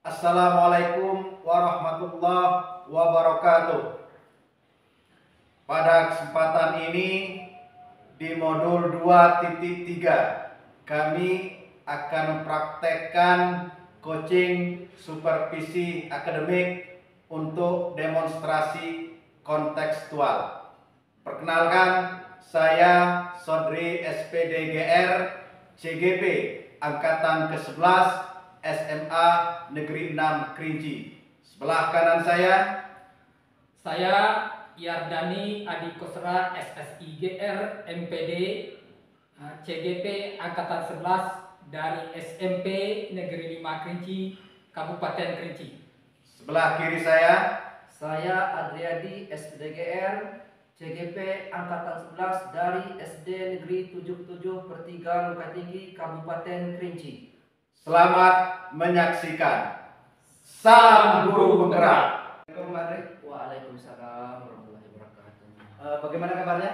Assalamualaikum warahmatullahi wabarakatuh. Pada kesempatan ini di modul 2.3 kami akan mempraktekkan coaching supervisi akademik untuk demonstrasi kontekstual. Perkenalkan, saya Sodri SPDGR CGP Angkatan ke-11 SMA Negeri 6 Kerinci. Sebelah kanan saya Yardani Adi Kosra SSIGR MPD CGP Angkatan 11 dari SMP Negeri 5 Kerinci Kabupaten Kerinci. Sebelah kiri saya Adriadi SPDGR CGP Angkatan 11 dari SD Negeri 77/3 Lukatinggi Kabupaten Kerinci. Selamat menyaksikan. Salam guru penggerak. Waalaikumsalam warahmatullahi wabarakatuh. Bagaimana kabarnya?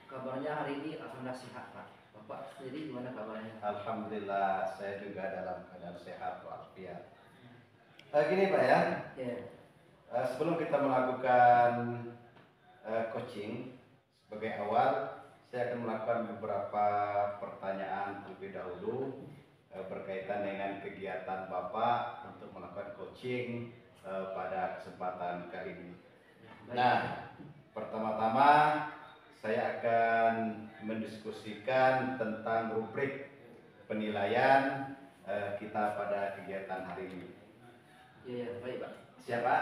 Kabarnya hari ini alhamdulillah sehat, Pak. Bapak sendiri gimana kabarnya? Alhamdulillah, saya juga dalam keadaan sehat walafiat. Gini Pak ya, sebelum kita melakukan coaching, sebagai awal saya akan melakukan beberapa pertanyaan terlebih dahulu berkaitan dengan kegiatan Bapak untuk melakukan coaching pada kesempatan kali ini. Nah, pertama-tama saya akan mendiskusikan tentang rubrik penilaian kita pada kegiatan hari ini. Iya, baik Pak. Siapa?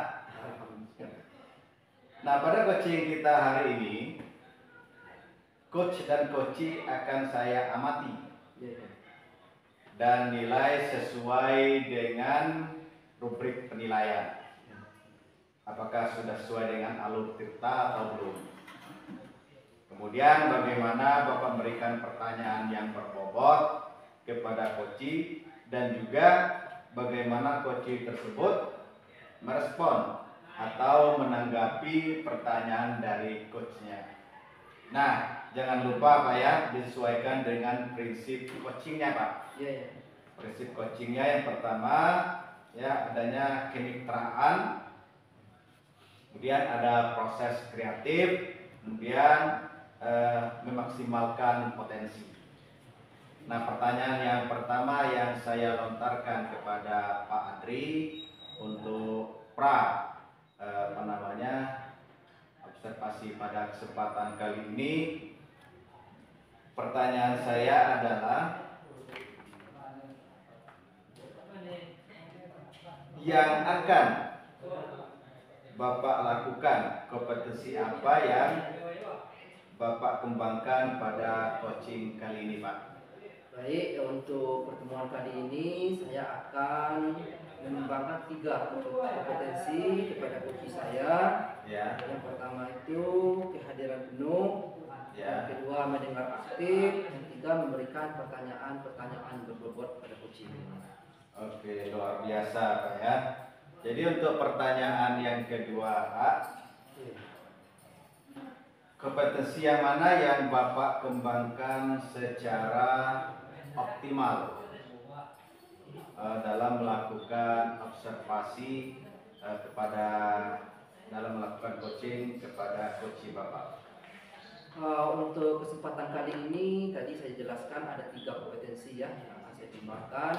Nah, pada coaching kita hari ini, coach dan coachee akan saya amati dan nilai sesuai dengan rubrik penilaian. Apakah sudah sesuai dengan alur tirta atau belum? Kemudian bagaimana Bapak memberikan pertanyaan yang berbobot kepada coachee dan juga bagaimana coachee tersebut merespon atau menanggapi pertanyaan dari coachnya. Nah, jangan lupa Pak ya, disesuaikan dengan prinsip coachingnya Pak. Prinsip coachingnya yang pertama ya adanya kemitraan, kemudian ada proses kreatif, kemudian memaksimalkan potensi. Nah, pertanyaan yang pertama yang saya lontarkan kepada Pak Adri untuk observasi pada kesempatan kali ini, pertanyaan saya adalah yang akan Bapak lakukan, kompetensi apa yang Bapak kembangkan pada coaching kali ini Pak? Baik, untuk pertemuan kali ini saya akan mengembangkan 3 kompetensi kepada coachee saya. Yang pertama itu kehadiran penuh, yang kedua mendengar aktif, yang ketiga memberikan pertanyaan-pertanyaan berbobot pada coachee. Oke, luar biasa Pak ya. Jadi untuk pertanyaan yang kedua Pak, kompetensi yang mana yang Bapak kembangkan secara optimal dalam melakukan observasi dalam melakukan coaching kepada coachee Bapak? Untuk kesempatan kali ini tadi saya jelaskan ada 3 kompetensi ya yang akan saya kembangkan.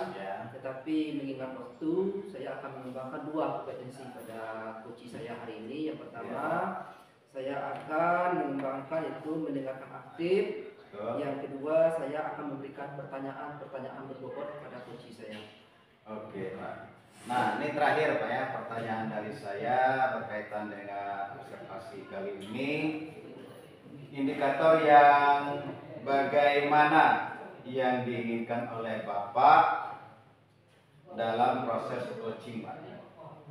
Tetapi mengingat waktu, saya akan mengembangkan 2 kompetensi pada coachee saya hari ini. Yang pertama saya akan mengembangkan itu mendengarkan aktif. Yang kedua saya akan memberikan pertanyaan berbobot kepada coachee saya. Oke Pak. Nah, ini terakhir Pak ya, pertanyaan dari saya berkaitan dengan observasi kali ini. Indikator yang bagaimana yang diinginkan oleh Bapak dalam proses coaching Pak?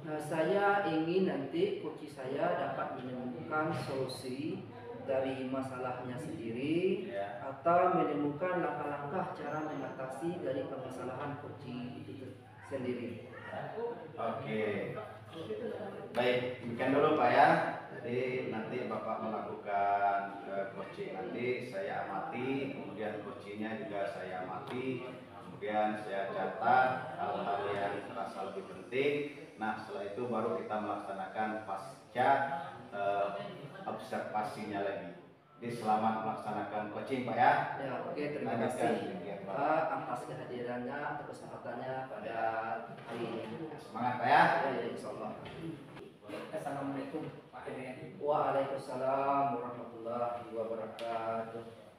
Nah, saya ingin nanti coachee saya dapat menemukan solusi dari masalahnya sendiri atau menemukan langkah-langkah cara mengatasi dari permasalahan coachee itu sendiri. Oke, baik, demikian dulu Pak ya. Jadi nanti Bapak melakukan coaching, nanti saya amati, kemudian coachingnya juga saya amati, kemudian saya catat hal-hal yang terasa lebih penting. Nah, setelah itu baru kita melaksanakan pasca observasinya lagi. Jadi selamat melaksanakan coaching Pak ya. Ya, oke, terima Lanjutkan. kasih Pak atas kehadirannya atau kesempatannya pada hari ini. Semangat Pak ya. Ya, insyaallah. Assalamualaikum Pak Heri. Waalaikumsalam warahmatullahi wabarakatuh.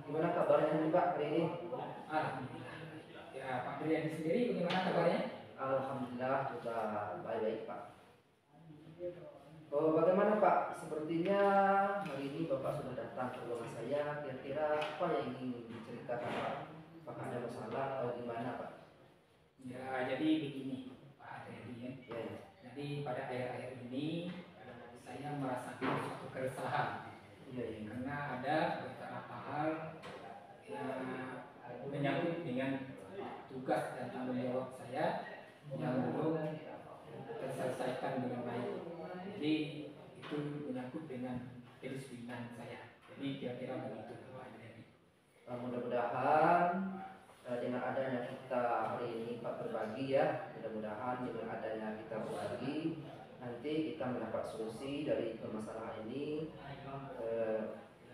Gimana kabarnya nih Pak hari ini? Alhamdulillah. Ya, Pak Heri sendiri bagaimana kabarnya? Alhamdulillah juga baik-baik Pak. Oh, bagaimana Pak? Sepertinya hari ini Bapak sudah datang ke rumah saya. Kira-kira apa yang ingin diceritakan Pak? Apakah ada masalah atau gimana Pak? Ya, jadi begini Pak Heri ya. Ya, ya. Jadi pada akhir-akhir ini saya merasakan suatu keresahan. Iya, iya. Karena ada beberapa hal yang menyangkut dengan tugas dan tanggung jawab saya yang belum terselesaikan dengan baik. Jadi itu menyangkut dengan kedisiplinan saya. Jadi kira-kira begitu Pak Heri. Mudah-mudahan dengan adanya kita hari ini Pak berbagi ya, mudah-mudahan dengan adanya kita berbagi nanti kita mendapat solusi dari permasalahan ini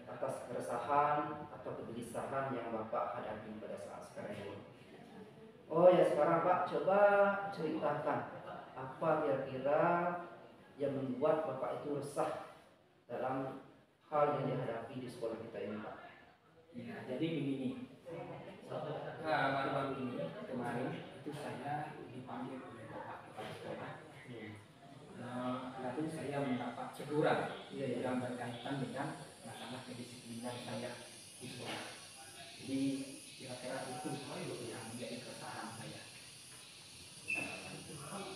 atas keresahan atau kegelisahan yang Bapak hadapi pada saat sekarang ini. Oh ya, sekarang Pak coba ceritakan apa kira-kira yang membuat Bapak itu resah dalam hal yang dihadapi di sekolah kita ini Pak. Ya, jadi begini. Baru-baru ini kemarin itu saya dipanggil oleh Bapak kepala sekolah. Lalu saya mendapat teguran yang berkaitan dengan masalah kedisiplinan saya di sekolah. Jadi kira-kira itu yang menjadi keresahan saya.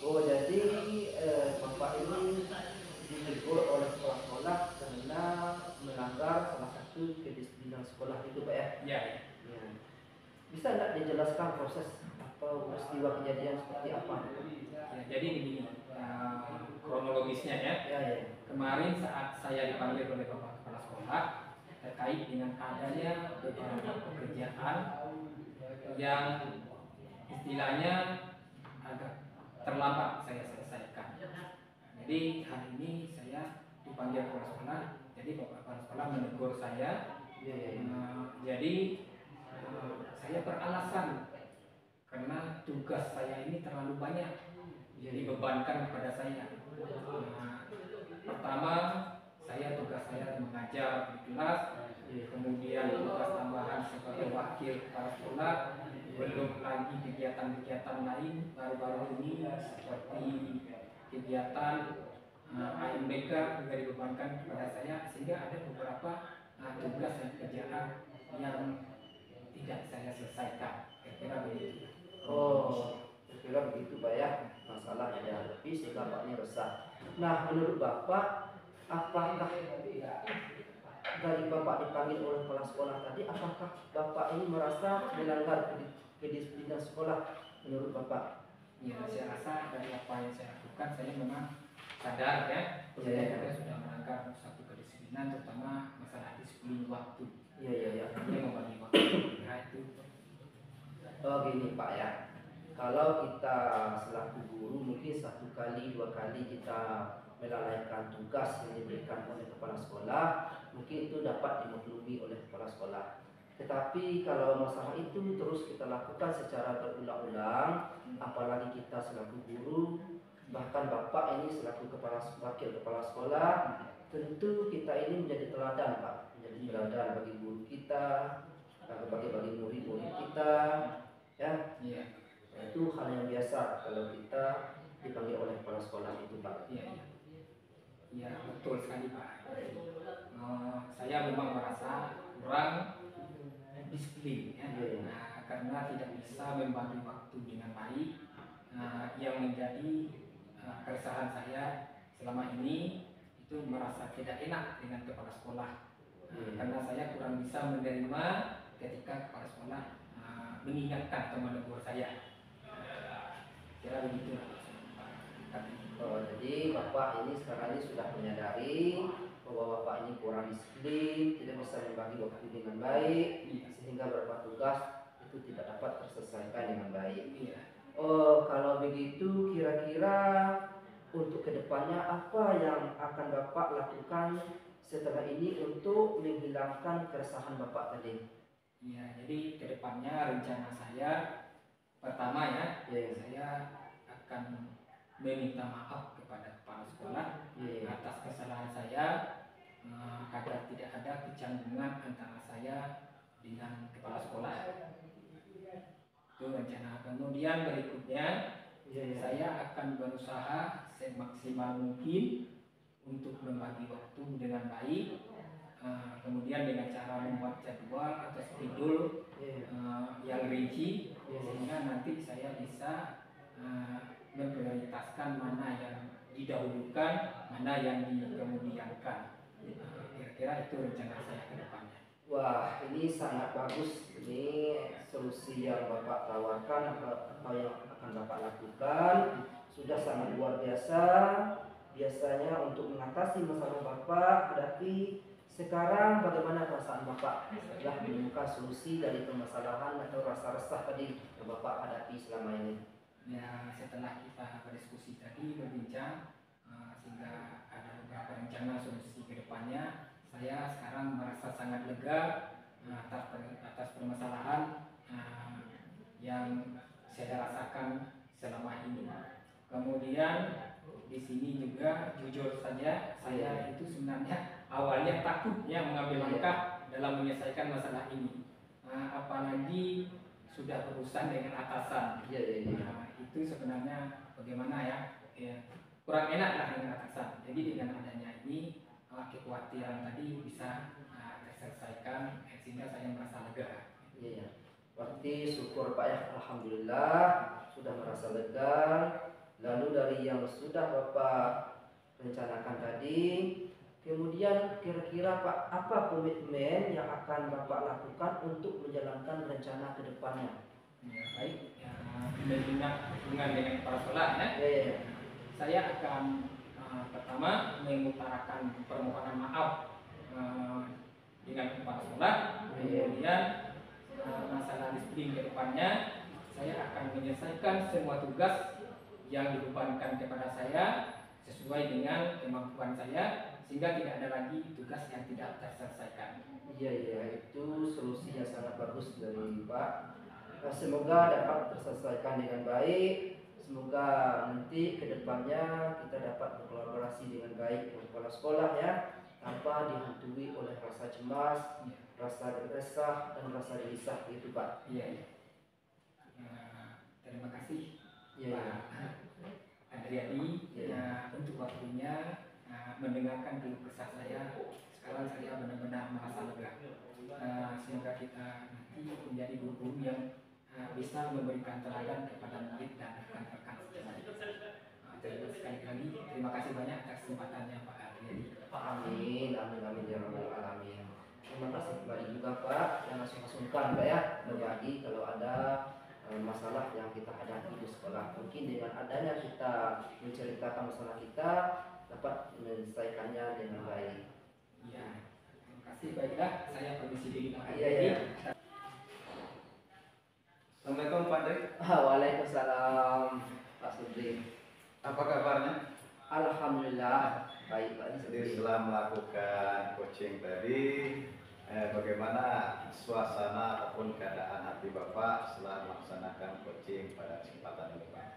Oh, jadi Bapak ini ditegur oleh sekolah-sekolah karena melanggar salah satu kedisiplinan sekolah itu Pak ya? Ya. Ya. Bisa nggak dijelaskan proses atau peristiwa kejadian seperti apa? Ya, jadi begini, kronologisnya ya. Ya, ya. Kemarin saat saya dipanggil oleh Bapak Kepala Sekolah terkait dengan adanya beberapa pekerjaan yang istilahnya agak terlambat saya selesaikan. Jadi hari ini saya dipanggil Kepala Sekolah, jadi Bapak Kepala Sekolah menegur saya. Ya, ya, ya. Jadi saya beralasan karena tugas saya ini terlalu banyak dibebankan kepada saya. Pertama, tugas saya mengajar di kelas, kemudian tugas tambahan sebagai wakil kepala sekolah, belum lagi kegiatan-kegiatan lain baru-baru ini seperti kegiatan AMBK juga dibebankan kepada saya, sehingga ada beberapa tugas dan pekerjaan yang tidak saya selesaikan. Kira-kira begitu. Oh, kira begitu Pak ya, masalah yang dihadapi sehingga Bapaknya resah. Nah, menurut Bapak, apakah dari Bapak dipanggil oleh kepala sekolah tadi, apakah Bapak ini merasa melanggar kedisiplinan sekolah menurut Bapak? Ya, saya rasa dari apa yang saya lakukan, saya memang sadar ya, saya sudah melanggar satu kedisiplinan, terutama masalah disiplin waktu. Iya. Dia membagi waktu. Nah, itu. Oh gini Pak ya, kalau kita selaku guru mungkin satu kali dua kali kita melalaikan tugas yang diberikan oleh kepala sekolah, mungkin itu dapat dimaklumi oleh kepala sekolah. Tetapi kalau masalah itu terus kita lakukan secara berulang-ulang, apalagi kita selaku guru, bahkan Bapak ini selaku wakil kepala sekolah, tentu kita ini menjadi teladan Pak, menjadi teladan bagi guru kita, bagi murid-murid kita, ya. Itu hal yang biasa kalau kita dipanggil oleh kepala sekolah itu Pak. Iya, betul sekali Pak. Saya memang merasa kurang disiplin ya. Nah, karena tidak bisa membagi waktu dengan baik. Yang menjadi keresahan saya selama ini itu merasa tidak enak dengan kepala sekolah. Karena saya kurang bisa menerima ketika kepala sekolah mengingatkan atau menegur saya. Kira begitu. Oh, jadi Bapak ini sekarang ini sudah menyadari bahwa Bapak ini kurang disiplin, tidak bisa membagi waktu dengan baik, sehingga beberapa tugas itu tidak dapat terselesaikan dengan baik. Iya. Kalau begitu kira-kira untuk kedepannya apa yang akan Bapak lakukan setelah ini untuk menghilangkan keresahan Bapak tadi? Iya, jadi kedepannya rencana saya pertama ya, saya akan meminta maaf kepada kepala sekolah atas kesalahan saya, agar tidak ada kecanggungan antara saya dengan kepala sekolah. Itu rencana. Kemudian berikutnya saya akan berusaha semaksimal mungkin untuk membagi waktu dengan baik, kemudian dengan cara membuat jadwal atau schedule yang rinci, sehingga nanti saya bisa memprioritaskan mana yang didahulukan, mana yang dikemudiankan. Kira-kira itu rencana saya ke depannya. Wah, ini sangat bagus. Ini solusi yang Bapak tawarkan atau yang akan Bapak lakukan sudah sangat luar biasa. Biasanya untuk mengatasi masalah Bapak hadapi, sekarang bagaimana perasaan Bapak setelah menemukan solusi dari permasalahan atau rasa resah tadi yang Bapak hadapi selama ini? Ya, setelah kita berdiskusi tadi, berbincang, sehingga ada beberapa rencana solusi ke depannya, saya sekarang merasa sangat lega atas permasalahan yang saya rasakan selama ini. Kemudian di sini juga jujur saja, saya itu sebenarnya awalnya takutnya mengambil langkah dalam menyelesaikan masalah ini, apalagi sudah berurusan dengan atasan. Itu sebenarnya bagaimana ya, kurang enak lah dengan atasan. Jadi dengan adanya ini, kekhawatiran tadi bisa terselesaikan, sehingga saya merasa lega. Berarti syukur Pak ya, alhamdulillah sudah merasa lega. Lalu dari yang sudah Bapak rencanakan tadi, kemudian kira-kira Pak, apa komitmen yang akan Bapak lakukan untuk menjalankan rencana ke depannya? Ya, baik, hubungan dengan kepala sekolah ya. Saya akan pertama mengutarakan permohonan maaf dengan kepala sekolah. Kemudian masalah disiplin ke depannya, saya akan menyelesaikan semua tugas yang dibebankan kepada saya sesuai dengan kemampuan saya, sehingga tidak ada lagi tugas yang tidak terselesaikan. Iya, itu solusi yang sangat bagus dari Pak. Semoga dapat terselesaikan dengan baik. Semoga nanti kedepannya kita dapat berkolaborasi dengan baik dengan kepala sekolah ya, tanpa dihantui oleh rasa cemas, rasa resah dan rasa gelisah gitu Pak. Iya. Terima kasih Pak Adriadi untuk waktunya mendengarkan keluh kesah saya. Sekarang saya benar-benar merasa lega. Semoga kita nanti menjadi guru yang bisa memberikan teladan kepada murid dan rekan-rekan sekali lagi terima kasih banyak atas kesempatannya Pak Adriadi. Amin ya rabbal alamin. Terima kasih kembali juga Pak, jangan sungkan Pak ya berbagi kalau ada masalah yang kita hadapi di sekolah. Mungkin dengan adanya kita menceritakan masalah kita dapat menyelesaikannya dengan baik. Iya, terima kasih. Baiklah, saya permisi dulu Pak. Iya. Assalamualaikum Pak Dek. Waalaikumsalam Pak Sudri. Apa kabarnya? Alhamdulillah baik Pak. Jadi setelah melakukan coaching tadi, bagaimana suasana ataupun keadaan hati Bapak setelah melaksanakan coaching pada kesempatan ini Pak?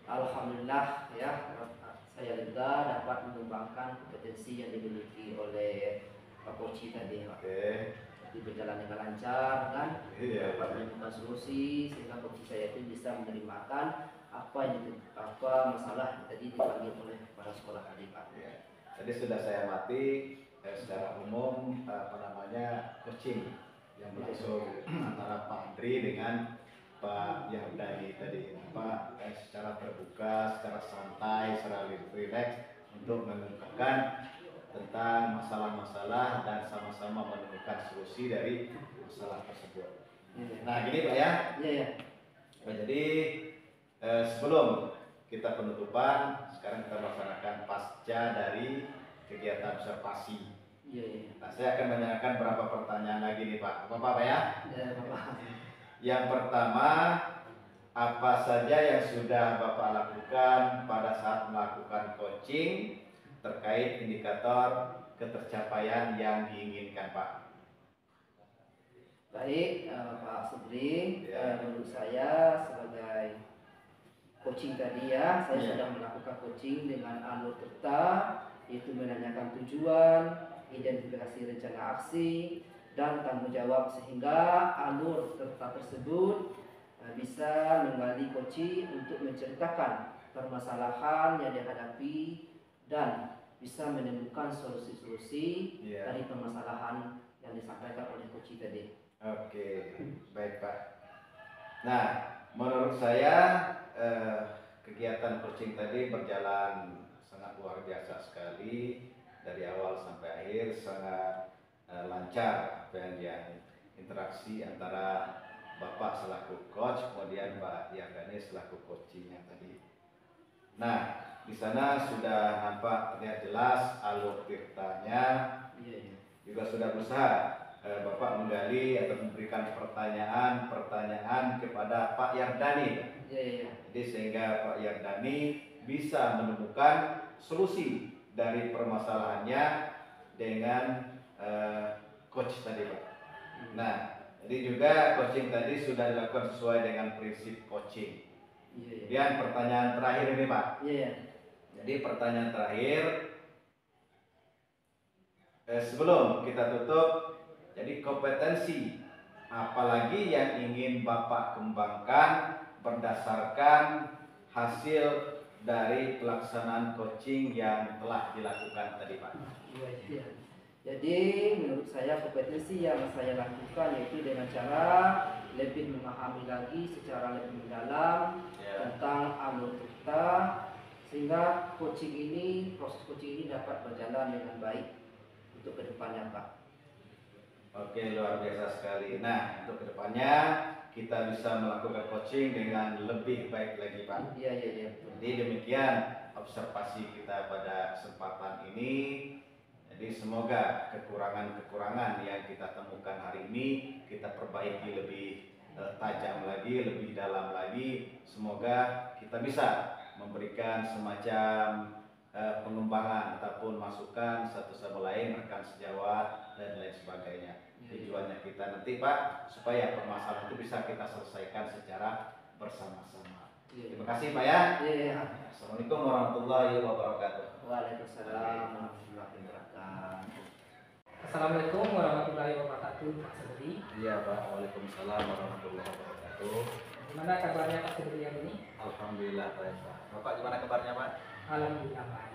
Alhamdulillah ya, saya lega dapat mengembangkan kompetensi yang dimiliki oleh Pak Koci tadi Pak. Jadi berjalan dengan lancar kan, dapat menemukan solusi sehingga Koci saya itu bisa menerimakan apa masalah yang tadi dipanggil oleh kepala sekolah tadi Pak. Tadi sudah saya amati secara umum coaching yang berlangsung antara Pak Andri dengan Pak Yahudani tadi, Pak secara terbuka, secara santai, secara rileks untuk mengungkapkan tentang masalah-masalah dan sama-sama menemukan solusi dari masalah tersebut. Nah gini Pak ya. Nah, jadi sebelum kita penutupan, sekarang kita melaksanakan pasca dari kegiatan observasi. Iya, iya. Nah, saya akan menanyakan beberapa pertanyaan lagi nih Pak. Bapak ya? Ya, Bapak. Yang pertama, apa saja yang sudah Bapak lakukan pada saat melakukan coaching terkait indikator ketercapaian yang diinginkan Pak? Baik, Pak Subri, Ya. menurut saya sebagai coaching tadi ya, saya Ya. sudah melakukan coaching dengan alur terta, yaitu menanyakan tujuan, identifikasi rencana aksi, dan tanggung jawab sehingga alur terta tersebut bisa menggali coaching untuk menceritakan permasalahan yang dihadapi dan bisa menemukan solusi-solusi Ya. dari permasalahan yang disampaikan oleh coaching tadi. Oke, baik Pak. Nah, menurut saya kegiatan coaching tadi berjalan sangat luar biasa sekali dari awal sampai akhir, sangat lancar apa yang interaksi antara Bapak selaku coach, kemudian Pak Yardani selaku coachingnya tadi. Nah, di sana sudah nampak terlihat jelas alur tirtanya, juga sudah berusaha Bapak menggali atau memberikan pertanyaan kepada Pak Yardani. Jadi sehingga Pak Yardani bisa menemukan solusi dari permasalahannya dengan coach tadi Pak. Nah, jadi juga coaching tadi sudah dilakukan sesuai dengan prinsip coaching. Kemudian pertanyaan terakhir ini Pak. Jadi pertanyaan terakhir, sebelum kita tutup, jadi kompetensi apalagi yang ingin Bapak kembangkan berdasarkan hasil dari pelaksanaan coaching yang telah dilakukan tadi Pak? Jadi menurut saya kompetensi yang saya lakukan yaitu dengan cara lebih memahami lagi secara lebih mendalam tentang alur kita, sehingga proses coaching ini dapat berjalan dengan baik untuk kedepannya Pak. Oke, luar biasa sekali. Nah, untuk kedepannya kita bisa melakukan coaching dengan lebih baik lagi Pak. Iya. Jadi demikian observasi kita pada kesempatan ini. Jadi semoga kekurangan-kekurangan yang kita temukan hari ini kita perbaiki lebih tajam lagi, lebih dalam lagi. Semoga kita bisa memberikan semacam pengembangan ataupun masukan satu sama lain, rekan sejawat dan lain sebagainya. Tujuannya kita nanti Pak, supaya permasalahan itu bisa kita selesaikan secara bersama-sama. Terima kasih Pak ya. Assalamualaikum warahmatullahi wabarakatuh. Waalaikumsalam warahmatullahi wabarakatuh. Assalamualaikum warahmatullahi wabarakatuh, Pak Subri. Iya Pak, waalaikumsalam warahmatullahi wabarakatuh. Gimana kabarnya Pak Subri yang ini? Alhamdulillah baik Pak. Bapak gimana kabarnya Pak? Alhamdulillah baik.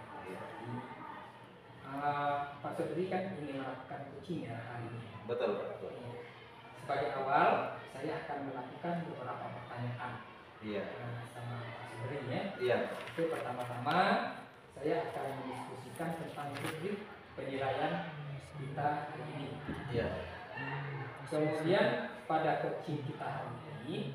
Pak Subri kan ingin melakukan coaching ya hari ini. Betul Pak. Betul. Sebagai awal, saya akan melakukan beberapa pertanyaan sama Pak Subri ya. Iya. Itu pertama-tama saya akan mendiskusikan tentang rubrik penilaian kita hari ini. Iya. Kemudian pada coaching kita hari ini,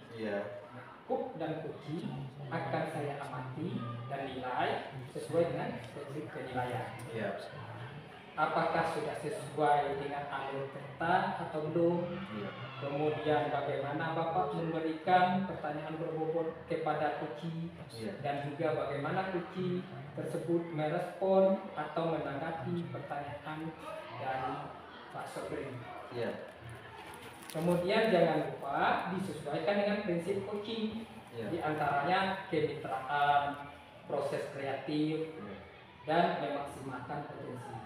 coach dan coaching akan saya amati dan nilai sesuai dengan rubrik penilaian. Iya. Apakah sudah sesuai dengan alur peta atau belum? Kemudian bagaimana Bapak memberikan pertanyaan berbobot kepada coaching dan juga bagaimana coaching tersebut merespon atau menanggapi pertanyaan dari Pak Sobri. Kemudian jangan lupa disesuaikan dengan prinsip coaching, di antaranya kemitraan, proses kreatif, dan memaksimalkan potensi.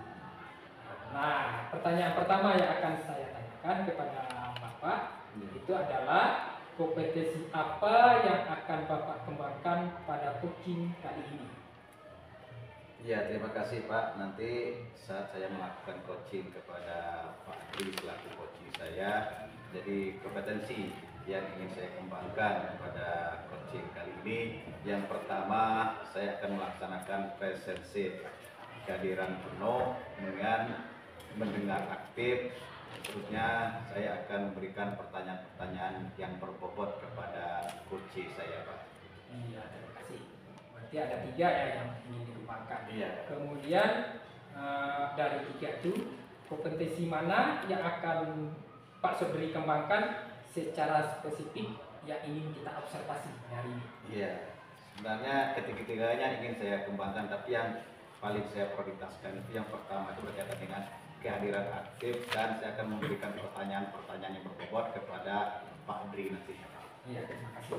Nah, pertanyaan pertama yang akan saya tanyakan kepada Bapak itu adalah kompetensi apa yang akan Bapak kembangkan pada coaching kali ini? Ya, terima kasih Pak. Nanti saat saya melakukan coaching kepada Pak Adri selaku coaching saya, jadi kompetensi yang ingin saya kembangkan pada coaching kali ini, yang pertama saya akan melaksanakan presensif, kehadiran penuh dengan mendengar aktif. Terusnya saya akan memberikan pertanyaan-pertanyaan yang berbobot kepada coaching saya Pak. Iya, terima kasih. Berarti ada 3 ya yang ingin dikembangkan. Iya. Kemudian dari tiga itu kompetensi mana yang akan Pak Sodri kembangkan secara spesifik yang ingin kita observasi hari ini? Iya, sebenarnya ketiga-tiganya ingin saya kembangkan, tapi yang paling saya prioritaskan itu yang pertama itu berkaitan dengan kehadiran aktif, dan saya akan memberikan pertanyaan-pertanyaan yang berbobot kepada Pak Andri nanti. Iya, terima kasih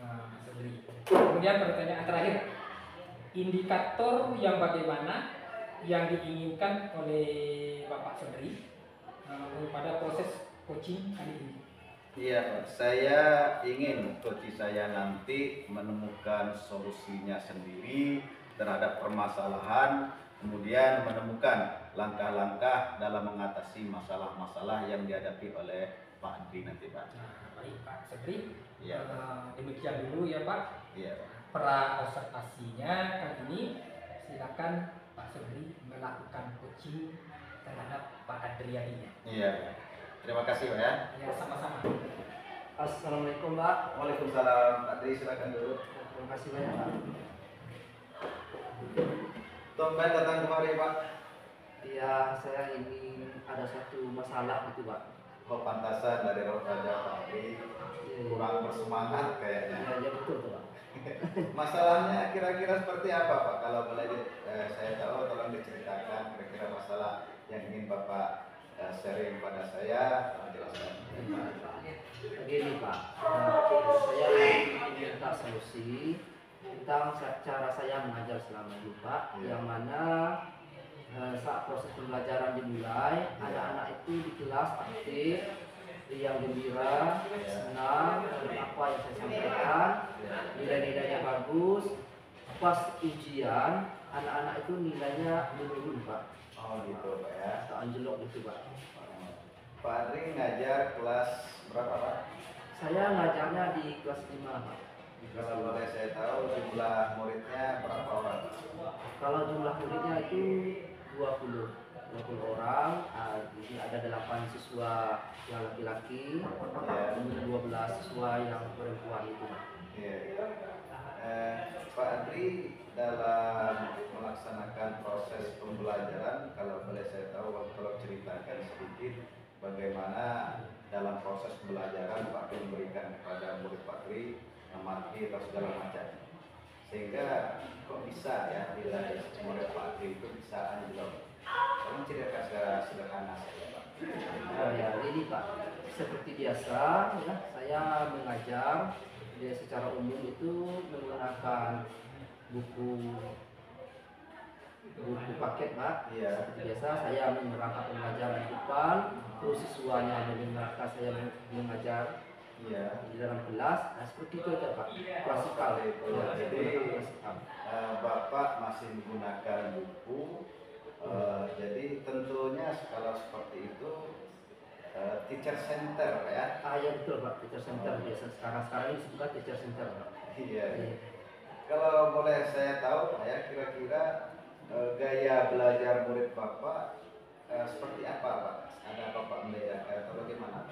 Mas Sodri. Kemudian pertanyaan terakhir, indikator yang bagaimana yang diinginkan oleh Bapak Sodri pada proses coaching kali ini? Iya, saya ingin coach saya nanti menemukan solusinya sendiri terhadap permasalahan, kemudian menemukan langkah-langkah dalam mengatasi masalah-masalah yang dihadapi oleh Pak Andri nanti, Pak. Nah, baik Pak Sodri. Iya. Demikian dulu ya Pak. Iya. Pra observasinya kali ini, silakan Pak Sodri melakukan coaching terhadap Pak Adriani. Iya. Terima kasih, Pak ya. Ya, sama-sama. Assalamualaikum Pak. Waalaikumsalam. Pak Andri silakan dulu. Terima kasih banyak Pak. Tumben datang kemari, Pak. Iya, saya ini ada satu masalah gitu Pak. Oh, pantasan dari roh raja Pak Andri kurang bersemangat kayaknya. Iya, betul tuh Pak. Masalahnya kira-kira seperti apa, Pak? Kalau boleh saya tahu, tolong diceritakan kira-kira masalah yang ingin Bapak sharing pada saya, tolong jelaskan. Begini Pak, saya ingin minta solusi tentang cara saya mengajar selama ini Pak, Iya. yang mana saat proses pembelajaran dimulai, anak-anak itu di kelas aktif, yang gembira, senang dengan apa yang saya sampaikan, nilai-nilainya bagus. Pas ujian, anak-anak itu nilainya menurun Pak, Oh gitu, Pak ya. atau anjlok gitu Pak. Pak Andri ngajar kelas berapa, Pak? Saya ngajarnya di kelas 5 Pak. Kalau boleh saya tahu jumlah muridnya berapa orang, Pak? Kalau jumlah muridnya itu 20 orang. Ini ada 8 siswa yang laki-laki, kemudian 12 siswa yang perempuan itu Pak. Iya. Pak Andri dalam melaksanakan proses pembelajaran, kalau boleh saya tahu, kalau ceritakan sedikit bagaimana dalam proses pembelajaran Pak Andri memberikan kepada murid Pak Andri materi atau segala macam, sehingga kok bisa ya nilai murid Pak Andri itu bisa anjlok. Tolong ceritakan secara sederhana saja, Pak. Oh ya, ini Pak, seperti biasa ya, saya mengajar dia secara umum itu menggunakan buku paket Pak. Iya. Seperti biasa saya menerangkan pembelajaran di depan, terus siswanya mendengarkan saya mengajar Iya. di dalam kelas. Nah, seperti itu aja Pak, klasikal. Itu. Ya, Jadi klasikal. Bapak masih menggunakan buku. Jadi tentunya kalau seperti itu teacher center, Pak ya. Ya betul Pak, teacher center biasa sekarang ini disebutkan teacher center Pak. Iya. Iya. Kalau boleh saya tahu, Pak ya, kira-kira gaya belajar murid Bapak seperti apa, Pak? Ada Bapak membedakan atau bagaimana?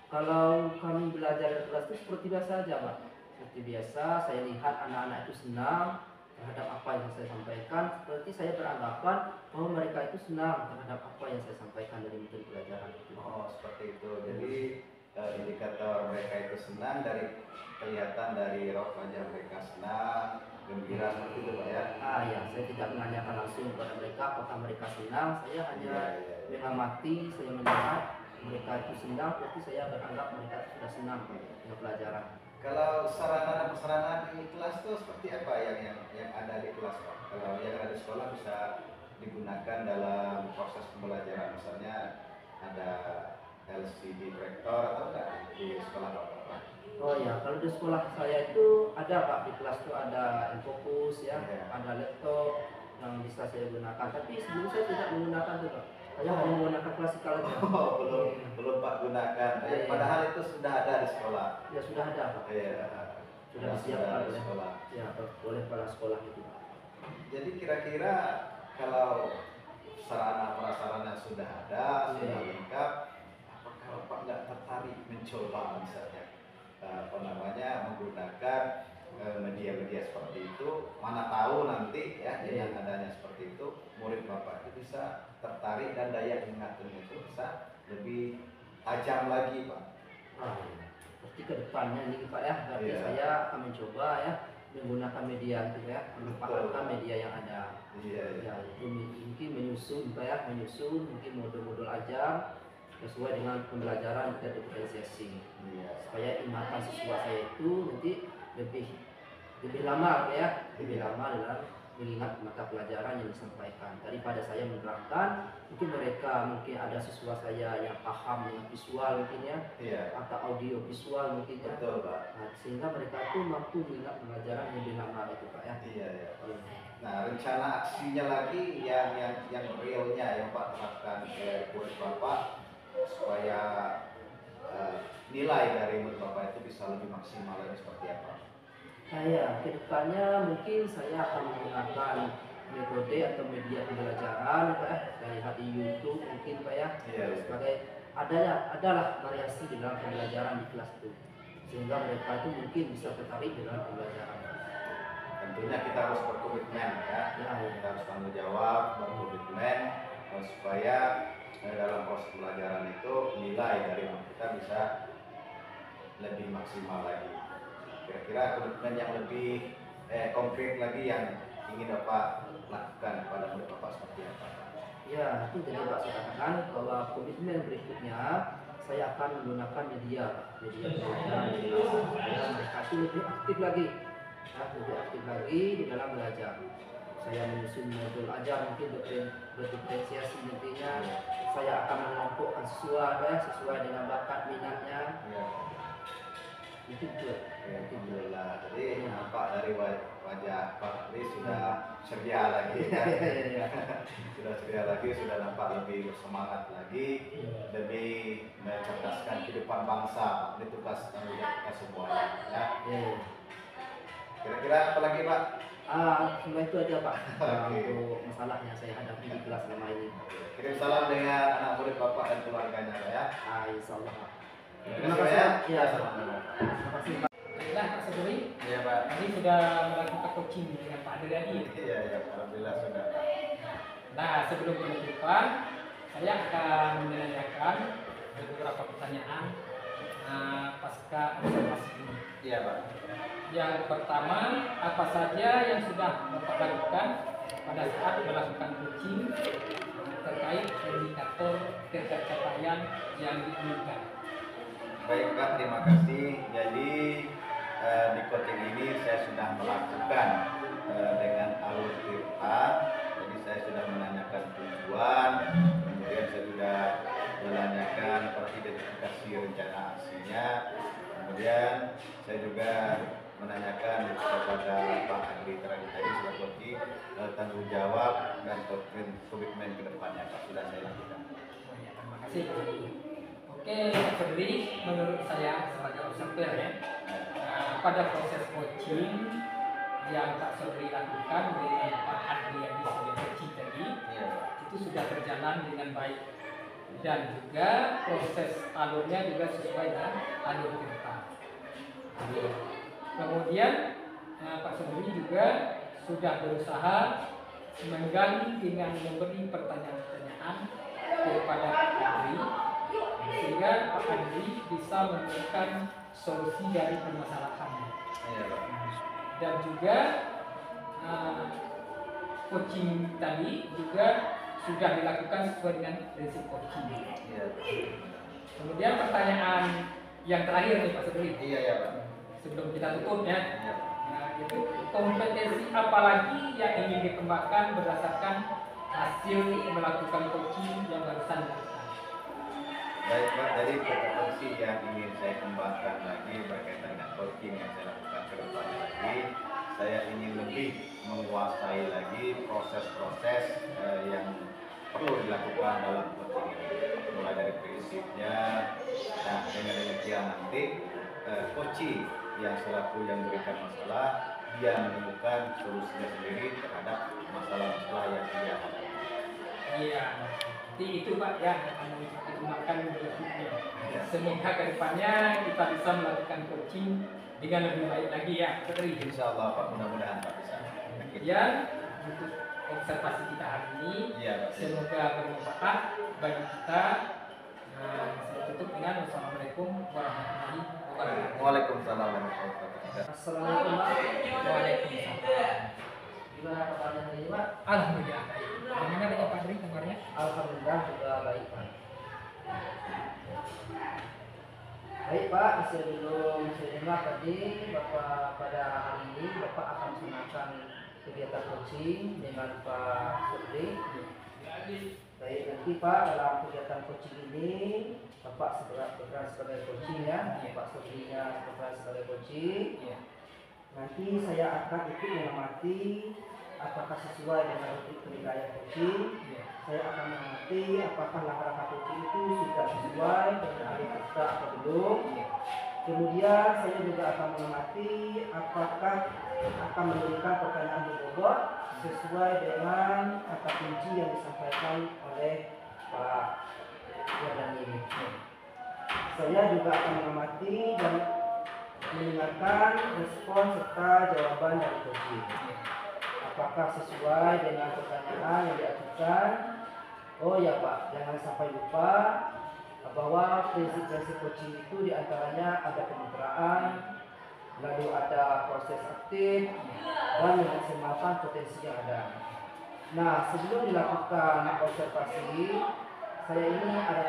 Kalau kami belajar di kelas itu seperti biasa aja Pak. Seperti biasa, saya lihat anak-anak itu senang terhadap apa yang saya sampaikan. Seperti saya beranggapan bahwa mereka itu senang terhadap apa yang saya sampaikan dari metode pelajaran itu. Oh, seperti itu. Jadi indikator mereka itu senang kelihatan dari raut wajah mereka senang, gembira, seperti itu, Pak ya. Ya, saya tidak menanyakan langsung kepada mereka apakah mereka senang. Saya hanya mengamati, saya melihat mereka itu senang, berarti saya beranggap mereka sudah senang dengan pelajaran. Kalau sarana dan prasarana di kelas itu seperti apa yang ada di kelas, Pak? Kalau yang ada di sekolah bisa digunakan dalam proses pembelajaran, misalnya ada LCD proyektor atau enggak di sekolah Bapak, Pak? Oh ya, kalau di sekolah saya itu ada Pak, di kelas itu ada Infokus ya, Iya. ada laptop yang bisa saya gunakan. Tapi sebelum saya tidak menggunakan itu Pak, saya hanya menggunakan klasikal aja. Oh, belum Pak gunakan. Iya. Padahal itu sudah ada di sekolah. Ya sudah ada Pak, Iya. sudah disiapkan ada di oleh sekolah. ya oleh kepala sekolah itu Pak. Jadi kira-kira kalau sarana prasarana sudah ada, sudah lengkap, apakah Bapak nggak tertarik mencoba misalnya menggunakan media-media seperti itu? Mana tahu nanti ya dengan adanya seperti itu murid Bapak itu bisa tertarik dan daya ingatnya itu bisa lebih tajam lagi Pak. Berarti ke depannya ini Pak ya, berarti Iya. saya akan mencoba ya menggunakan media gitu ya, memanfaatkan media yang ada. Iya. Ya, itu mungkin menyusun Pak ya, menyusun mungkin modul-modul ajar sesuai dengan pembelajaran dan diferensiasi. Iya. Supaya ingatan siswa saya itu nanti lebih lama Pak ya, lebih lama dalam mengingat mata pelajaran yang disampaikan. Daripada saya menerangkan, mungkin ada siswa saya yang paham dengan visual mungkin ya, Iya. atau audio visual mungkin ya. Betul Pak. Nah, sehingga mereka itu mampu mengingat pelajaran yang lebih lama itu Pak ya. Iya ya. Nah rencana aksinya lagi yang realnya yang Pak terapkan ke murid Bapak supaya nilai dari murid Bapak itu bisa lebih maksimal lagi seperti apa? Saya kedepannya mungkin saya akan menggunakan metode atau media pembelajaran Pak ya. Saya lihat di YouTube mungkin Pak ya. Iya. Sebagai adalah variasi di dalam pembelajaran di kelas itu, sehingga mereka itu mungkin bisa tertarik dengan pembelajaran. Tentunya kita harus berkomitmen ya. Kita harus tanggung jawab, berkomitmen supaya dalam proses pelajaran itu nilai dari kita bisa lebih maksimal lagi. Kira-kira komitmen yang lebih konkret lagi yang ingin Bapak lakukan pada murid Bapak seperti apa? Ya, itu tadi Pak saya katakan bahwa komitmen berikutnya saya akan menggunakan media pembelajaran supaya mereka itu lebih aktif lagi, ya, lebih aktif lagi di dalam belajar. Saya menyusun modul ajar mungkin berdiferensiasi nantinya. Saya akan mengelompokkan siswa ya, sesuai dengan bakat minatnya. Ya. Itu betul. Ya, alhamdulillah. Jadi nampak dari wajah Pak Tri sudah ceria lagi ya. Sudah ceria lagi, sudah nampak lebih bersemangat lagi, lebih mencerdaskan kehidupan bangsa. Ini tugas tanggung jawab kita semuanya ya. Kira-kira apa lagi Pak? Cuma itu aja Pak. Untuk masalah yang saya hadapi di kelas selama ini. Kirim salam dengan anak murid Bapak dan keluarganya ya. Insya Allah Pak. Terima kasih ya. Ya, terima kasih Pak. Baiklah Pak Sobri, Iya Pak. tadi sudah melakukan coaching dengan Pak Ade tadi. Iya ya, alhamdulillah sudah. Nah, sebelum penutupan, saya akan menanyakan beberapa pertanyaan pasca observasi ini. Iya Pak. Yang pertama, apa saja yang sudah Bapak lakukan pada saat melakukan coaching terkait indikator pencapaian yang diinginkan? Baik Pak, terima kasih. Jadi di coaching ini saya sudah melakukan dengan alur A. Jadi saya sudah menanyakan tujuan, kemudian saya sudah menanyakan identifikasi rencana aksinya, kemudian saya juga menanyakan kepada Pak Andri tadi sudah coaching tanggung jawab dan komitmen ke depannya Pak sudah saya lakukan. Terima kasih. Oke, Pak Sobri, menurut saya sebagai observer ya, pada proses coaching yang Pak Sobri lakukan dengan Pak Andri yang sebagai coaching tadi, itu sudah berjalan dengan baik dan juga proses alurnya juga sesuai dengan alur kita. Kemudian Pak Sobri juga sudah berusaha menggali dengan memberi pertanyaan-pertanyaan kepada Pak Andri, sehingga Pak Andri bisa menemukan solusi dari permasalahannya. Dan juga coaching tadi juga sudah dilakukan sesuai dengan prinsip coaching. Kemudian pertanyaan yang terakhir nih Pak Sobri. Iya ya Pak. Sebelum kita tutup ya. Nah, itu kompetensi apa lagi yang ingin dikembangkan berdasarkan hasil melakukan coaching yang barusan dilakukan? Baik Pak, jadi kompetensi yang ingin saya kembangkan lagi berkaitan dengan coaching yang saya lakukan ke depannya lagi, saya ingin lebih menguasai lagi proses-proses yang perlu dilakukan dalam coaching ini, mulai dari prinsipnya. Nah, dengan demikian nanti coaching yang selaku yang memberikan masalah, dia menemukan solusinya sendiri terhadap masalah-masalah yang dia hadapi. Iya, jadi itu Pak ya akan digunakan berikutnya. Sehingga ke depannya kita bisa melakukan coaching dengan lebih baik lagi ya, Putri. Insya Allah Pak, mudah-mudahan Pak bisa. Kemudian untuk observasi kita hari ini. Iya, Pak. Semoga bermanfaat bagi kita. Nah, saya tutup dengan wassalamualaikum warahmatullahi wabarakatuh. Waalaikumsalam warahmatullahi wabarakatuh. Assalamualaikum Pak. Waalaikumsalam. Gimana kabarnya hari ini Pak? Alhamdulillah baik. Bagaimana dengan Pak Dri kabarnya? Alhamdulillah juga baik Pak. Baik Pak, sebelum saya dengar tadi Bapak pada hari ini Bapak akan melaksanakan kegiatan coaching dengan Pak Sudri. Baik, nanti Pak dalam kegiatan coaching ini Bapak berperan sebagai coaching ya, Pak Sudrinya berperan sebagai coaching. Iya. Nanti saya akan ikut mengamati apakah sesuai dengan rutinitas penilaian coaching. Iya. Saya akan mengamati apakah langkah-langkah coaching itu sudah sesuai dengan ahli kita atau belum. Iya. Kemudian saya juga akan mengamati apakah akan memberikan pertanyaan berbobot sesuai dengan kata kunci yang disampaikan oleh Pak Yordani ini. Saya juga akan mengamati dan mendengarkan respon serta jawaban dari coaching. Apakah sesuai dengan pertanyaan yang diajukan? Oh ya Pak, jangan sampai lupa bahwa prinsip-prinsip coaching itu diantaranya ada kemitraan, lalu ada proses aktif, dan memaksimalkan potensi yang ada. Nah, sebelum dilakukan observasi, saya ini ada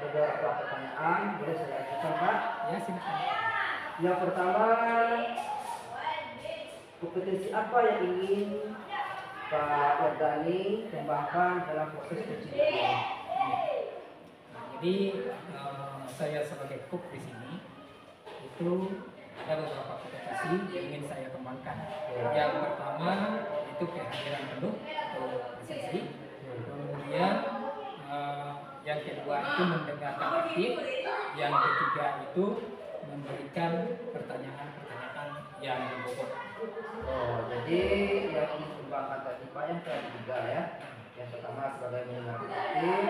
beberapa pertanyaan, boleh saya ajukan Pak? Ya, silakan. Yang pertama, kompetensi apa yang ingin Pak Yordani kembangkan dalam proses coaching ini? Jadi saya sebagai cook di sini itu ada beberapa kompetensi yang ingin saya kembangkan. Yang pertama itu kehadiran penuh atau presensi. Kemudian yang kedua itu mendengarkan aktif. Yang ketiga itu memberikan pertanyaan-pertanyaan yang berbobot. Oh, jadi yang ingin kembangkan tadi Pak yang ketiga ya. Yang pertama sebagai mendengarkan aktif,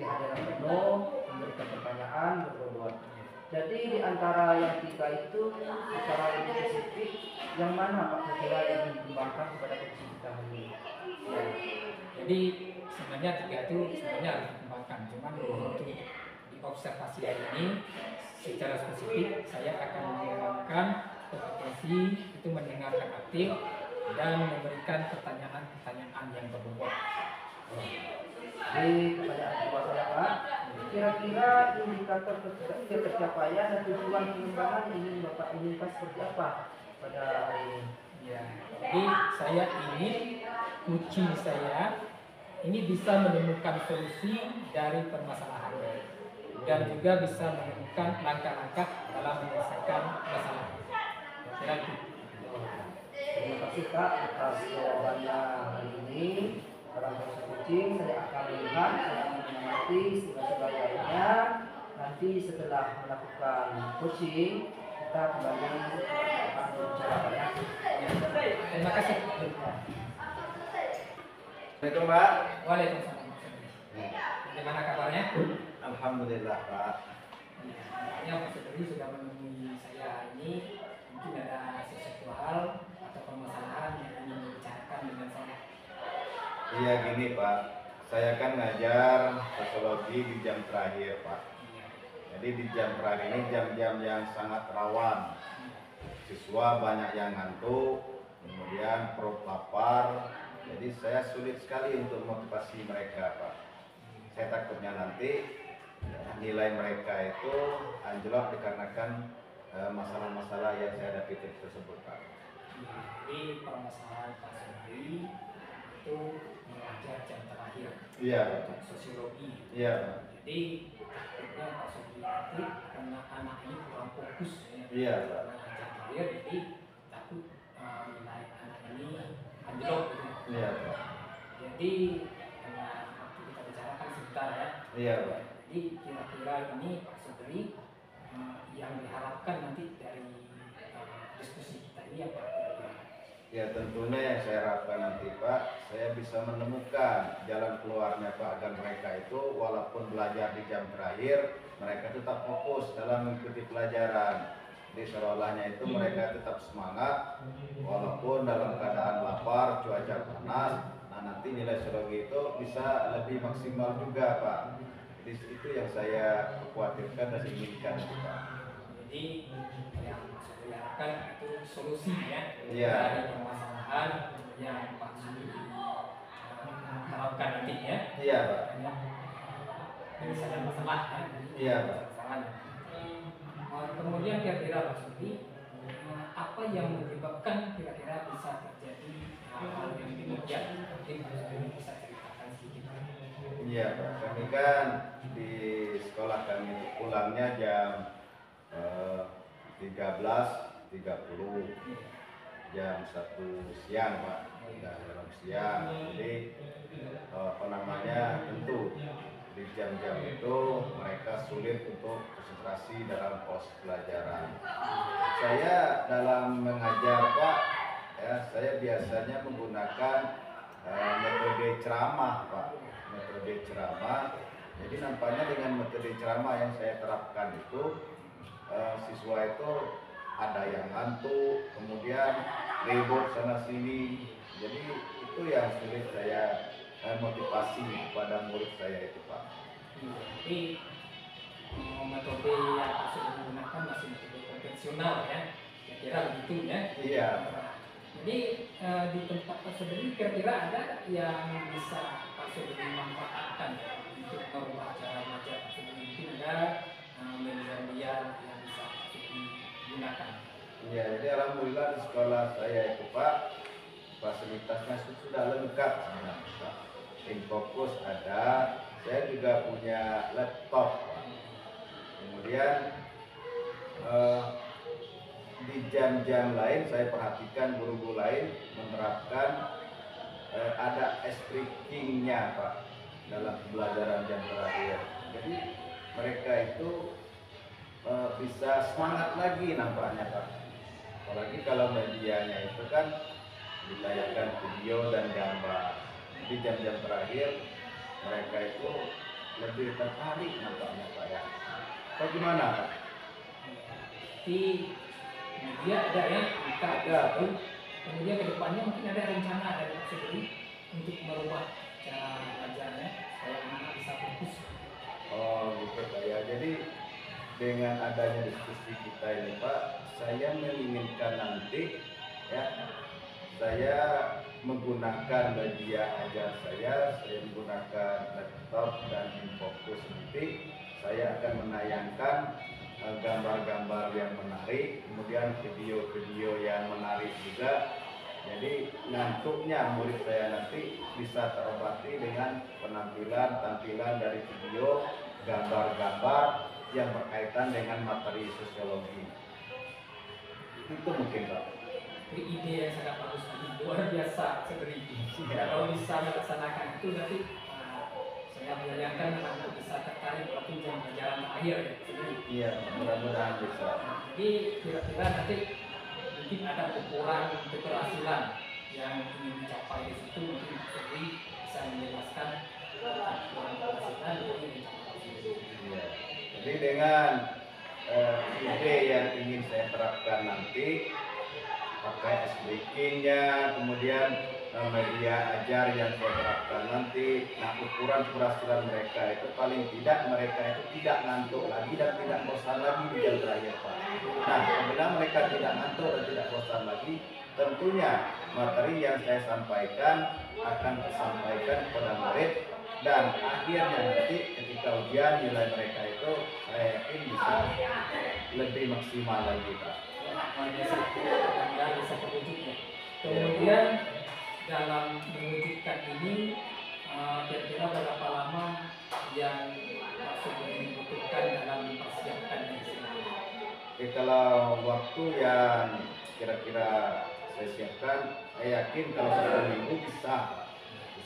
kehadiran penuh, memberikan pertanyaan berbobot. Jadi di antara yang tiga itu secara lebih spesifik yang mana Pak kira yang ingin dikembangkan kepada coaching kita ini? Ya. Jadi sebenarnya tiga itu sebenarnya harus dikembangkan. Cuman untuk di observasi hari ini secara spesifik saya akan mengembangkan kompetensi itu mendengarkan aktif dan memberikan pertanyaan-pertanyaan yang berbobot. Jadi pertanyaan kedua saya Pak, kira-kira indikator tercapaian dan tujuan pengembangan ingin Bapak inginkan seperti apa pada hari ini? Ya, jadi saya ingin coaching saya ini bisa menemukan solusi dari permasalahan dan juga bisa menemukan langkah-langkah dalam menyelesaikan masalah. Kira-kira itu. Terima kasih Kak atas jawabannya hari ini. Dalam proses coaching saya akan melihat, saya akan mengamati segala lainnya. Nanti setelah melakukan coaching kita kembali akan berbicara Pak ya. Terima kasih. Assalamualaikum Pak. Waalaikumsalam. Bagaimana kabarnya? Alhamdulillah Pak. Ya, Pak Sudri sudah menemui saya ini. Mungkin ada sesuatu hal atau permasalahan yang ingin dibicarakan dengan saya. Iya gini Pak, saya kan ngajar sosiologi di jam terakhir Pak. Jadi di jam terakhir ini jam-jam yang sangat rawan. Siswa banyak yang ngantuk, kemudian perut lapar. Jadi saya sulit sekali untuk motivasi mereka Pak. Saya takutnya nanti nilai mereka itu anjlok dikarenakan masalah-masalah yang saya hadapi tersebut Pak. Jadi permasalahan Pak Sudri itu mengajar jam terakhir. Iya. Sosiologi. Iya. Jadi takutnya Pak Sudri nanti karena anak ini kurang fokus ya. Iya. Karena jam terakhir jadi takut nilai anak ini anjlok gitu. Iya. Jadi karena waktu kita bicarakan sebentar ya. Iya Pak. Jadi kira-kira ini Pak Sudri yang diharapkan nanti dari diskusi kita ini apa? Ya tentunya yang saya harapkan nanti Pak, saya bisa menemukan jalan keluarnya Pak agar mereka itu walaupun belajar di jam terakhir, mereka tetap fokus dalam mengikuti pelajaran. Jadi seolah-olahnya itu mereka tetap semangat walaupun dalam keadaan lapar, cuaca panas. Nah nanti nilai sosiologi itu bisa lebih maksimal juga Pak. Jadi itu yang saya khawatirkan dan inginkan Pak. Jadi yang saya harapkan itu solusi ya Iya. dari permasalahan yang Pak Sudi harapkan nantinya. Iya Pak. Penyelesaian masalah ya. Iya Pak. Kemudian kira-kira Pak Sudi, apa yang menyebabkan kira-kira bisa terjadi hal yang demikian? Mungkin Pak Sudi bisa ceritakan sedikit. Iya Pak, kami kan di sekolah kami pulangnya jam 13.30, jam 1 siang Pak, jam siang. Jadi tentu di jam-jam itu mereka sulit untuk konsentrasi dalam proses pelajaran. Saya dalam mengajar Pak, ya saya biasanya menggunakan metode ceramah Pak, metode ceramah. Jadi nampaknya dengan metode ceramah yang saya terapkan itu siswa itu ada yang ngantuk, kemudian ribut sana sini. Jadi itu yang sulit saya motivasi kepada murid saya itu Pak. Jadi metode yang Pak Sudi gunakan masih metode konvensional ya, kira-kira begitu ya. Iya. Jadi di tempat Pak Sudi kira-kira ada yang bisa Pak Sudi manfaatkan untuk merubah cara belajar Pak Sudi? Mungkin ada media-media yang bisa Pak Sudi gunakan. Iya, jadi alhamdulillah di sekolah saya itu Pak, fasilitasnya sudah lengkap sebenarnya Pak. Infokus ada, saya juga punya laptop Pak. Kemudian di jam-jam lain saya perhatikan guru-guru lain menerapkan ada speakingnya Pak dalam pembelajaran jam terakhir. Jadi mereka itu bisa semangat lagi nampaknya Pak. Apalagi kalau medianya itu kan ditayangkan video dan gambar. Di jam-jam terakhir mereka itu lebih tertarik nampaknya Pak ya. Bagaimana Pak? Di media ada ya, kita Ada. Kemudian kedepannya mungkin ada rencana dari Pak Sudi untuk merubah cara belajarnya supaya anak bisa fokus. Oh gitu Pak ya. Jadi dengan adanya diskusi kita ini Pak, saya menginginkan nanti ya, saya menggunakan media ajar saya menggunakan laptop dan Infokus nanti saya akan menayangkan gambar-gambar yang menarik, kemudian video-video yang menarik juga. Jadi ngantuknya murid saya nanti bisa terobati dengan tampilan dari video, gambar-gambar yang berkaitan dengan materi sosiologi. Itu mungkin Pak. Jadi ide yang sangat bagus tadi, luar biasa sebenarnya. Kalau bisa melaksanakan itu nanti saya bayangkan anak bisa tertarik waktu jam pelajaran akhir ya. Iya, mudah-mudahan bisa. Jadi kira-kira nanti mungkin ada ukuran keberhasilan yang ingin dicapai di situ, mungkin Sudi bisa menjelaskan ukuran keberhasilan yang ingin dicapai. Iya. Jadi dengan ide yang ingin saya terapkan nanti, pakai speakingnya, kemudian media ajar yang saya terapkan nanti, nah ukuran keberhasilan mereka itu paling tidak mereka itu tidak ngantuk lagi dan tidak bosan lagi di jam terakhir Pak. Nah, apabila mereka tidak ngantuk dan tidak bosan lagi, tentunya materi yang saya sampaikan akan disampaikan kepada murid dan akhirnya nanti ketika ujian nilai mereka itu saya yakin bisa lebih maksimal lagi Pak. Bisa terwujudnya. Kemudian dalam mewujudkan ini kira-kira berapa lama yang Pak Sudi membutuhkan dalam mempersiapkan ini? Oke, kalau waktu yang kira-kira saya siapkan, saya yakin kalau 1 minggu bisa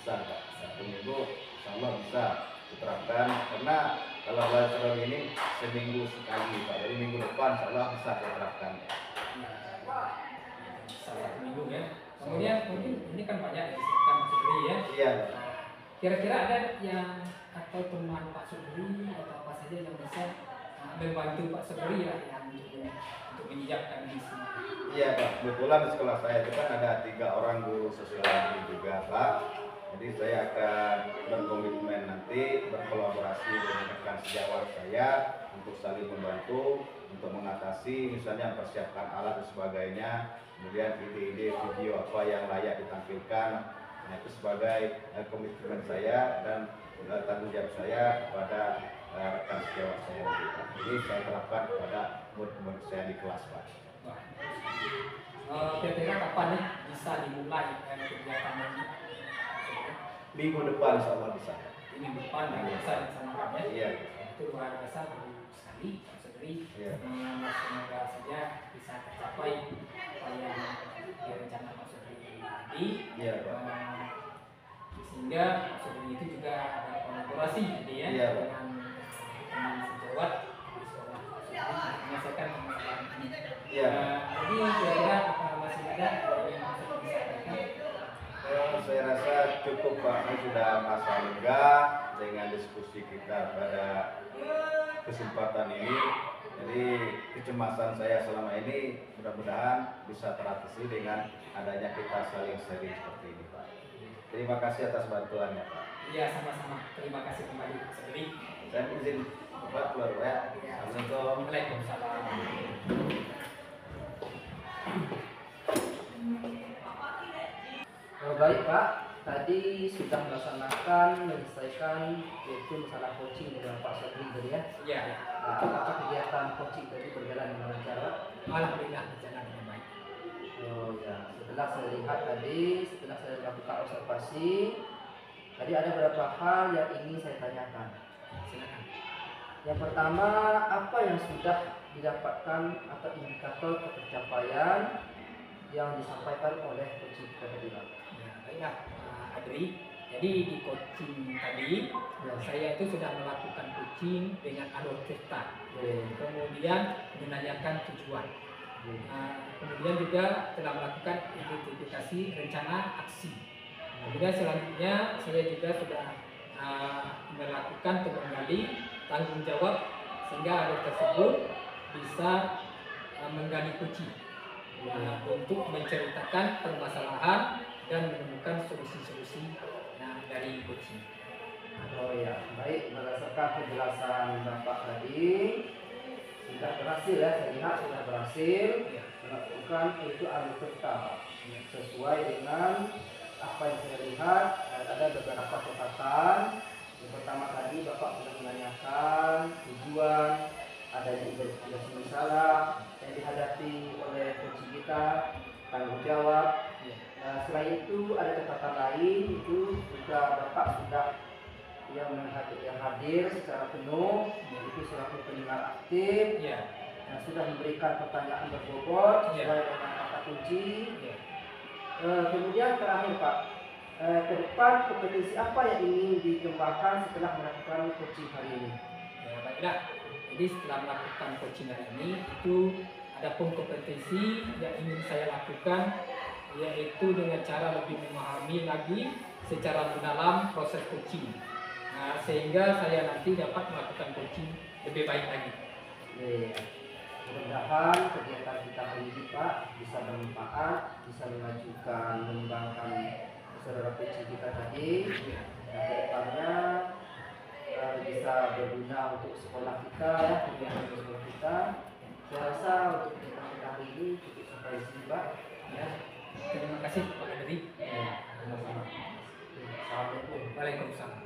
Pak. 1 minggu insya Allah bisa diterapkan, karena kalau belajar ini seminggu sekali Pak, jadi minggu depan insya Allah bisa saya terapkan. Satu minggu ya. Kemudian mungkin ini kan banyak yang disiapkan Pak Sudi ya. Iya. Kira-kira ada yang atau teman Pak Sudi atau apa saja yang bisa membantu Pak Sudi ya yang untuk menyiapkan ini semua. Iya Pak, kebetulan di sekolah saya itu kan ada 3 orang guru sosiologi juga Pak. Jadi saya akan berkomitmen nanti berkolaborasi dengan rekan sejawat saya untuk saling membantu untuk mengatasi misalnya persiapkan alat dan sebagainya, kemudian ide-ide video apa yang layak ditampilkan. Nah, itu sebagai komitmen saya dan tanggung jawab saya kepada rekan sejawat saya. Ini saya terapkan kepada murid-murid saya di kelas, Pak. Kira-kira kapan nih bisa dimulai kegiatan ini? Minggu depan insya Allah bisa. Minggu depan bisa dilaksanakan ya? Iya. Itu luar biasa, baru sekali Pak Sodri. Iya. Semoga saja bisa tercapai apa yang direncanakan Pak Sodri tadi. Iya, Pak. Sehingga Pak Sodri itu juga ada kolaborasi gitu ya, Iya, Pak. dengan teman sejawat di sekolah Pak Sodri untuk menyelesaikan permasalahan ini. Iya. Jadi kira-kira apa masih ada yang masih disampaikan? Saya rasa cukup, Pak. Ini sudah masa lega dengan diskusi kita pada kesempatan ini. Jadi kecemasan saya selama ini mudah-mudahan bisa teratasi dengan adanya kita saling sharing seperti ini, Pak. Terima kasih atas bantuannya, Pak. Iya, sama-sama. Terima kasih kembali Pak Sodri. Saya izin Pak keluar, Pak. Assalamualaikum. Waalaikumsalam. Baik Pak, tadi sudah menyelesaikan yaitu masalah coaching dengan Pak Sodri tadi ya. Iya. Nah, apakah kegiatan coaching tadi berjalan dengan lancar Pak? Alhamdulillah berjalan dengan baik. Oh ya, setelah saya lihat tadi, setelah saya melakukan observasi, tadi ada beberapa hal yang ingin saya tanyakan. Silakan. Yang pertama, apa yang sudah didapatkan atau indikator pencapaian yang disampaikan oleh coaching kita tadi Pak? Ya, baiklah Pak Adri. Jadi di coaching tadi saya itu sudah melakukan coaching dengan alur cerita. Kemudian menanyakan tujuan. Kemudian juga telah melakukan identifikasi rencana aksi. Kemudian selanjutnya saya juga sudah melakukan kembali tanggung jawab sehingga alur tersebut bisa menggali kunci untuk menceritakan permasalahan dan menemukan solusi-solusi dari coaching. Oh ya, baik, berdasarkan penjelasan Bapak tadi sudah berhasil ya, saya lihat sudah berhasil melakukan itu alur cerita sesuai dengan apa yang saya lihat. Ada beberapa catatan. Yang pertama tadi Bapak sudah menanyakan tujuan adanya investigasi masalah yang dihadapi oleh coaching kita, tanggung jawab. Selain itu ada catatan lain, itu juga Bapak sudah yang hadir secara penuh, yaitu selaku pendengar aktif, sudah memberikan pertanyaan berbobot sesuai dengan kata kunci. Kemudian terakhir Pak, ke depan kompetensi apa yang ingin dikembangkan setelah melakukan coaching hari ini? Ya, baiklah. Jadi setelah melakukan coaching hari ini itu ada kompetensi yang ingin saya lakukan, yaitu dengan cara lebih memahami lagi secara mendalam proses coaching. Sehingga saya nanti dapat melakukan coaching lebih baik lagi. Mudah-mudahan kegiatan kita hari ini Pak bisa bermanfaat, bisa mengembangkan saudara coaching kita tadi. Dan ke depannya bisa berguna untuk sekolah kita ya, kegiatan sekolah kita. Saya rasa untuk kegiatan kita hari ini cukup sampai di sini Pak. Ya. Terima kasih Pak Adri. Sama-sama. Assalamualaikum. Waalaikumsalam.